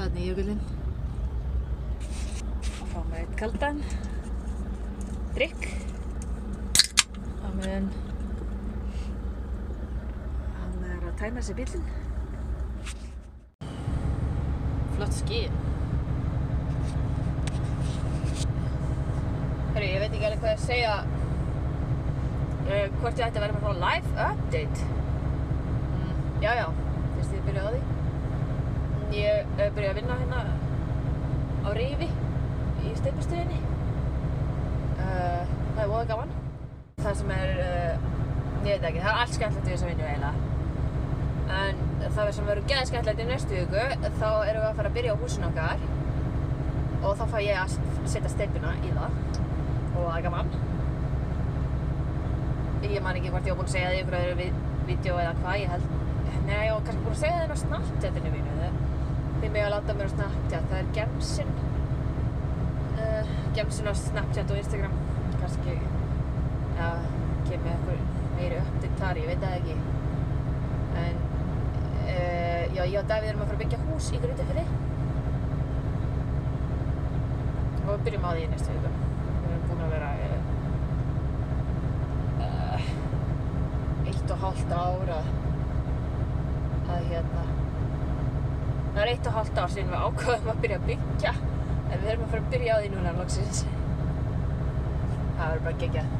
þarna í jökulinn og fá mér eitt kaldan drykk á meðan hann að tæma sér bílinn. Flott ský. Herri, ég veit ekki alveg hvað ég segja hvort ég ætti að vera með frá live update. Já, fyrst ég byrjaði á því. Ég byrjaði að vinna hérna á Rifi í steypustöðinni. Það er voða gaman. Það sem er, ég veit ekki, það er allt skemmtilegt við þessa vinnu eiginlega. En það sem verður geðveikt skemmtilegt í næstu viku, þá erum við að fara að byrja á húsinu okkar og þá fæ ég að setja steypuna í það og það er gaman. Ég man ekki hvort ég var búin að segja það í einhverju öðru vídeó eða hvað, ég held. Nei, ég var kannski búin að segja það inn á Snapchatinu mínu. Þið mega að láta mér á Snapchat, það er Gemsin á Snapchat og Instagram. Kannski, já, kemur eitthvað meiri update þar, ég veit það ekki. En, já, ég og Davíð erum að fara að byggja hús í Grundarfirði. Og við byrjum á því í næstu viku. Við erum búin að vera 1,5 ár að hérna. Það er 1,5 ár síðan við ákváðum að byrja að byggja. En við erum að fara að byrja á því núna loksins. Það verður bara geggjað.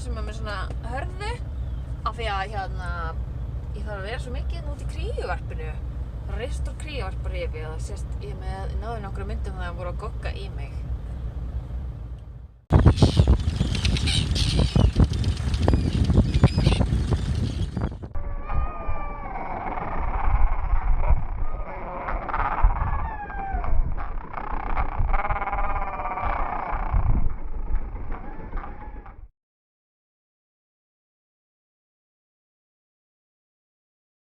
sem með svona hörðu af því að hérna ég þarf að vera svo mikið út í kríuvarpinu. Það er risastór kríuvarparifi og það sést ég náði nokkrum myndum þegar það voru að gogga í mig.